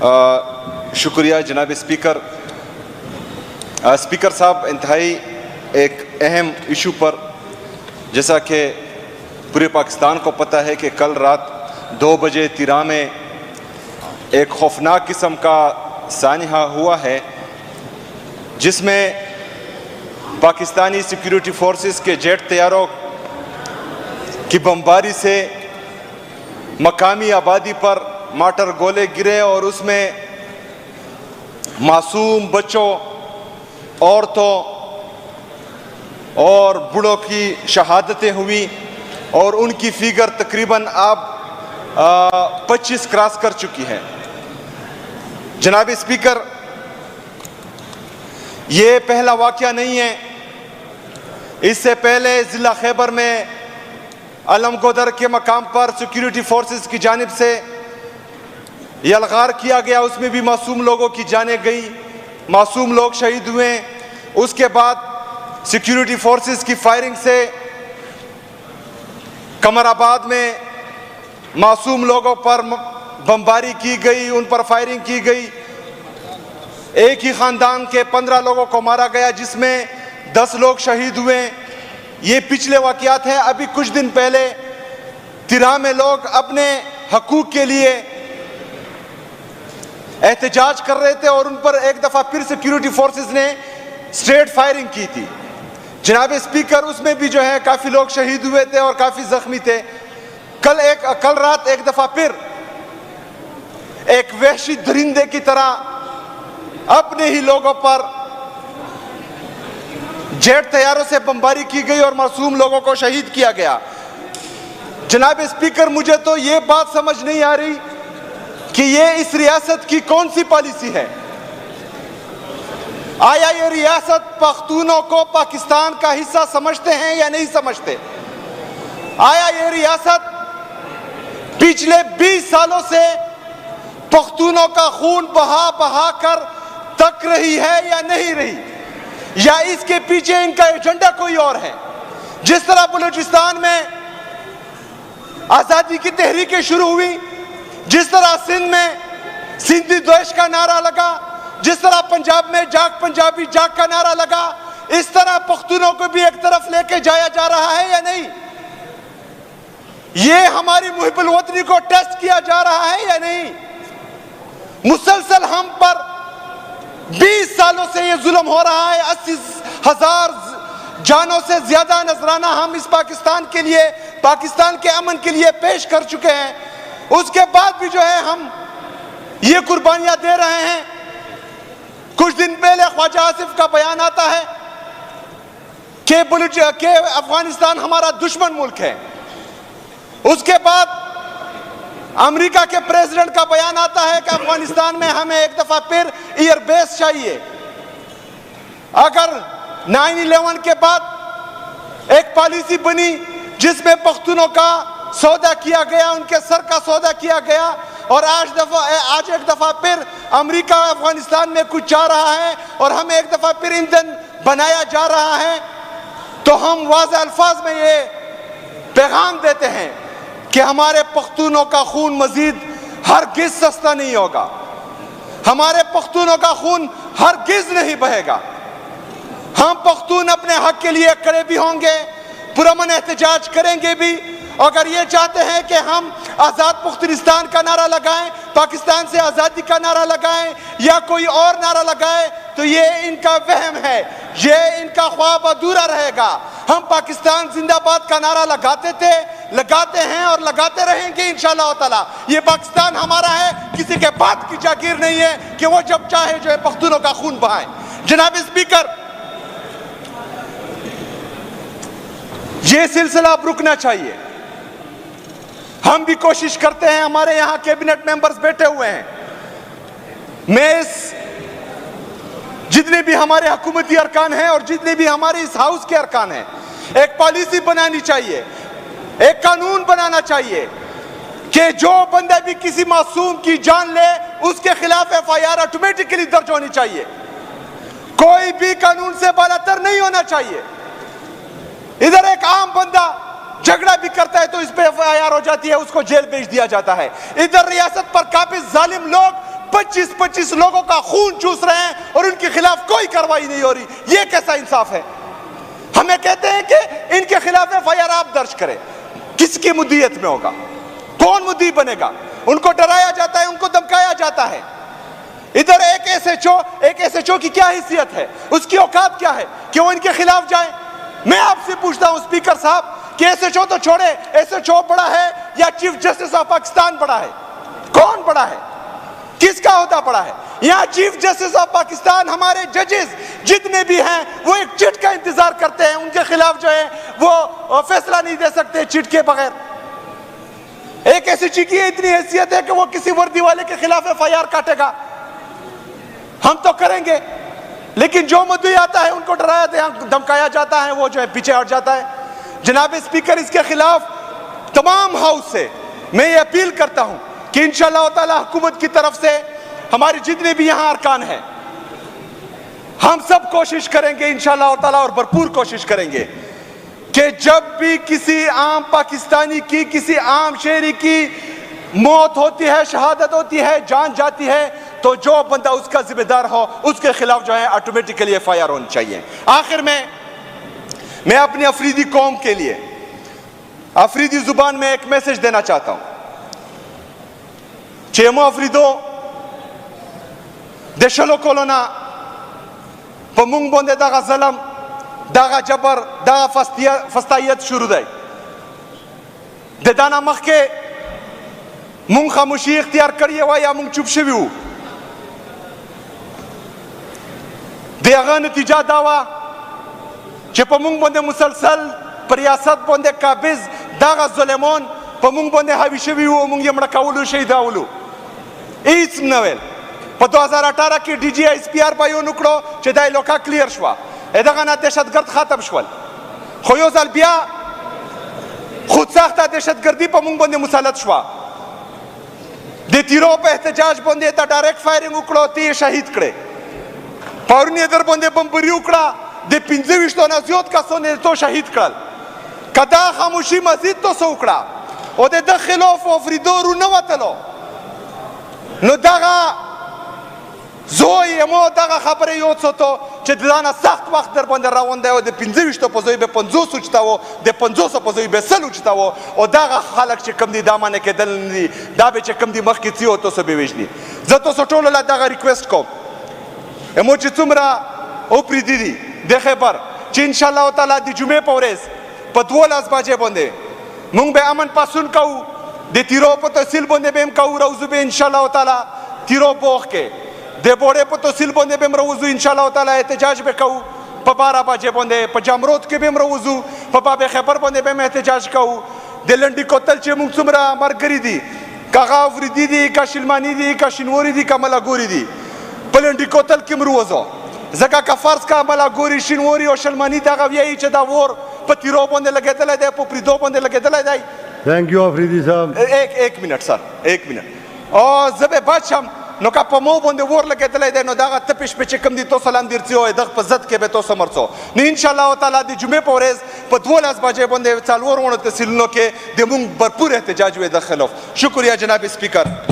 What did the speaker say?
शुक्रिया जनाब speaker. Speaker साहब, इंतहाई एक अहम इशू पर, जैसा कि पूरे पाकिस्तान को पता है कि कल रात 2 बजे तिरा में एक खौफनाक किस्म का सानिहा हुआ है, जिसमें पाकिस्तानी सिक्योरिटी फोर्सेस के जेट तैयारों की बमबारी से मकामी आबादी पर माटर गोले गिरे और उसमें मासूम बच्चों, औरतों और बूढ़ों की शहादतें हुई और उनकी फिगर तकरीबन अब 25 क्रॉस कर चुकी है। जनाब स्पीकर, ये पहला वाक़या नहीं है। इससे पहले ज़िला खैबर में अलमगोदर के मकाम पर सिक्योरिटी फोर्सेस की जानिब से यलगार किया गया, उसमें भी मासूम लोगों की जानें गई, मासूम लोग शहीद हुए। उसके बाद सिक्योरिटी फोर्सेस की फायरिंग से कमराबाद में मासूम लोगों पर बमबारी की गई, उन पर फायरिंग की गई। एक ही खानदान के 15 लोगों को मारा गया, जिसमें 10 लोग शहीद हुए। ये पिछले वाक़यात हैं। अभी कुछ दिन पहले तिरा में लोग अपने हकूक़ के लिए एहतजाज कर रहे थे और उन पर एक दफ़ा फिर सिक्योरिटी फोर्सेस ने स्ट्रेट फायरिंग की थी। जनाब स्पीकर, उसमें भी जो है काफ़ी लोग शहीद हुए थे और काफ़ी ज़ख्मी थे। कल रात एक दफ़ा फिर एक वहशी दरिंदे की तरह अपने ही लोगों पर जेट तैयारों से बमबारी की गई और मासूम लोगों को शहीद किया गया। जनाब स्पीकर, मुझे तो ये बात समझ नहीं आ रही कि ये इस रियासत की कौन सी पॉलिसी है। आया ये रियासत पख्तूनों को पाकिस्तान का हिस्सा समझते हैं या नहीं समझते? आया ये रियासत पिछले 20 सालों से पख्तूनों का खून बहा बहा कर तक रही है या नहीं रही, या इसके पीछे इनका एजेंडा कोई और है? जिस तरह बलूचिस्तान में आजादी की तहरीकें शुरू हुई, जिस तरह सिंध में सिंधी द्वेष का नारा लगा, जिस तरह पंजाब में जाग पंजाबी जाग का नारा लगा, इस तरह पख्तूनों को भी एक तरफ लेके जाया जा रहा है या नहीं? ये हमारी मुहिब्बुल वतनी को टेस्ट किया जा रहा है या नहीं? मुसलसल हम पर 20 सालों से ये जुल्म हो रहा है। 80,000 जानों से ज्यादा नजराना हम इस पाकिस्तान के लिए, पाकिस्तान के अमन के लिए पेश कर चुके हैं। उसके बाद भी जो है हम ये कुर्बानियां दे रहे हैं। कुछ दिन पहले ख्वाजा आसिफ का बयान आता है कि अफगानिस्तान हमारा दुश्मन मुल्क है। उसके बाद अमेरिका के प्रेसिडेंट का बयान आता है कि अफगानिस्तान में हमें एक दफा फिर एयर बेस चाहिए। अगर 9/11 के बाद एक पॉलिसी बनी जिसमें पख्तूनों का सौदा किया गया, उनके सर का सौदा किया गया, और आज एक दफा फिर अमेरिका अफगानिस्तान में कुछ चाह रहा है और हमें एक दफा फिर ईंधन बनाया जा रहा है, तो हम वाज़ेह अल्फाज में ये पैगाम देते हैं कि हमारे पख्तूनों का खून मजीद हरगिज सस्ता नहीं होगा, हमारे पख्तूनों का खून हरगिज नहीं बहेगा। हम पख्तून अपने हक के लिए खड़े भी होंगे, पुरअमन एहतजाज करेंगे भी। अगर ये चाहते हैं कि हम आज़ाद पुख्तनिस्तान का नारा लगाएं, पाकिस्तान से आज़ादी का नारा लगाएं या कोई और नारा लगाएं, तो ये इनका वहम है, ये इनका ख्वाब अधूरा रहेगा। हम पाकिस्तान जिंदाबाद का नारा लगाते थे, लगाते हैं और लगाते रहेंगे इंशाअल्लाह ताला। ये पाकिस्तान हमारा है, किसी के बात की जागीर नहीं है कि वो जब चाहे जो है पख्तूनों का खून बहाए। जनाब स्पीकर, ये सिलसिला अब रुकना चाहिए। हम भी कोशिश करते हैं, हमारे यहाँ कैबिनेट मेंबर्स बैठे हुए हैं, मैं इस जितने भी हमारे हुकूमती अरकान हैं और जितने भी हमारे इस हाउस के अरकान हैं, एक पॉलिसी बनानी चाहिए, एक कानून बनाना चाहिए कि जो बंदा भी किसी मासूम की जान ले उसके खिलाफ FIR ऑटोमेटिकली दर्ज होनी चाहिए। कोई भी कानून से बालातर नहीं होना चाहिए। इधर एक आम बंदा झगड़ा भी करता है तो इस पे FIR हो जाती है, उसको जेल भेज दिया जाता है। इधर रियासत पर काबिज जालिम लोग 25-25 लोगों का खून चूस रहे हैं और उनके खिलाफ कोई कार्रवाई नहीं हो रही। ये कैसा इंसाफ है? हमें कहते हैं कि इनके खिलाफ एफआईआर आप दर्ज करें। किसकी मुद्दियत में होगा? कौन मुद्दी बनेगा? उनको डराया जाता है, उनको धमकाया जाता है। इधर एक एसएचओ की क्या हैसियत है? उसकी औकात क्या है कि वो इनके खिलाफ जाए? मैं आपसे पूछता हूं स्पीकर साहब कि एसएचओ तो छोड़े, एसएचओ बड़ा है या चीफ जस्टिस ऑफ पाकिस्तान बड़ा है? कौन बड़ा है? किसका होता बड़ा है? यहाँ चीफ जस्टिस ऑफ पाकिस्तान, हमारे जजेस जितने भी हैं वो एक चिट का इंतजार करते हैं। उनके खिलाफ जो है वो फैसला नहीं दे सकते चिट के बगैर। एक एसएचओ की इतनी हैसियत है कि वो किसी वर्दी वाले के खिलाफ एफआईआर काटेगा। हम तो करेंगे, लेकिन जो मुद्दे आता है उनको डराया धमकाया जाता है, वो जो है पीछे हट जाता है। जनाब स्पीकर, इसके खिलाफ तमाम हाउस से मैं ये अपील करता हूं कि इंशाअल्लाह ताला हुकूमत की तरफ से हमारे जितने भी यहाँ अरकान हैं, हम सब कोशिश करेंगे इंशाअल्लाह ताला और भरपूर कोशिश करेंगे कि जब भी किसी आम पाकिस्तानी की, किसी आम शहरी की मौत होती है, शहादत होती है, जान जाती है, तो जो बंदा उसका जिम्मेदार हो उसके खिलाफ जो है ऑटोमेटिकली एफआईआर होनी चाहिए। आखिर में मैं अपनी अफरीदी कौम के लिए अफरीदी जुबान में एक मैसेज देना चाहता हूं। चेमो अफरीदो देशलो कोलोना पमुंग बोंदे दागा जलम, दागा जबर, दागा फस्तायत शुरू दे दाना मख के मुंग खामोशी इख्तियार करिए हुआ या मुंग चुप शवी हूं देगा नतीजा दावा चे पमुंग बोंदे मुसलसल परियासत बोंदे काबिज दागा जुलेमोन पमुंग बोंदे हावी शवी हूं मुंग यमड़ा काउलू शहीदाउलू इस नवेल पर 2018 की DGISPR पायो नुकड़ो चे दाई लोका क्लियर शुआ एदागा ना दहशतगर्द खातम शुअल खोयोजाल बिया खुद साख्ता दहशतगर्दी पमुंग बोंदे मुसलत शुआ दे तीरों पे एहतजाज बोंदे ता डायरेक्ट फायरिंग उकड़ो ती शहीद करे पावरनी अदर बोंदे बम्बरी उकड़ा दे 25 तो नजियत का सोने तो शहीद करल कदा खामोशी मस्जिद तो सो उकड़ा ओ दे दखिलो फरीदो रुनवतलो नो दागा जोय मो दागा खबरे यो सोतो चे दाना सख्त वक्त दर बंदर रावंदे ओ दे 25 तो पजोई बे 50 उचता वो दे 500 पजोई बे सल उचता वो ओ दागा खालक चे कम दी दामाने के दलनी दाबे चे कम दी मख की थियो तो सबे वेजनी जतो सटोलो ला दागा रिक्वेस्ट को एमो चे तुमरा ओपरी दीदी देखे पर चे इंशाअल्लाह ताला दी जुमे पौरेस पदवोलास बाजे बंदे मुंग बे अमन पासुन काऊ दे तीरो पतो सिल बंदे बेम काऊ रउजु बे इंशाअल्लाह ताला तीरो बोख के दे बोड़े पतो सिल बंदे बेम रउजु इंशाअल्लाह ताला एहतजाज बे काऊ पबारा बाजे बंदे पजामरोत के बेम रउजु पबा बे खबर बंदे बेम एहतजाज काऊ दे लंडी कोतल चे मुंग तुमरा मरगरी दी कागा वृदी दी का शिलमानी दी का शिनवरी दी का मलागोरी दी पलंडी कोतल किमरू वजो जका का फर्ज का मला गोरी शिनवरी और शलमानी दागा यही चदा वोर पतिरो बंदे लगे दले दे पुपरी दो बंदे लगे दले दे। थैंक यू अफरीदी साहब। एक मिनट सर, एक मिनट और जबे बादशाह नो का पमो बंदे वोर लगे दले दे नो दागा तपिश पे चकम दी तो सलाम दिरसी हो दग पजत के बे तो समरसो नि इंशाअल्लाह ताला दी जुमे पौरेज पतवोलास बाजे बंदे चालवर वणो ते सिलनो के देमुंग भरपूर एहतजाज वे दखलो। शुक्रिया जनाब स्पीकर।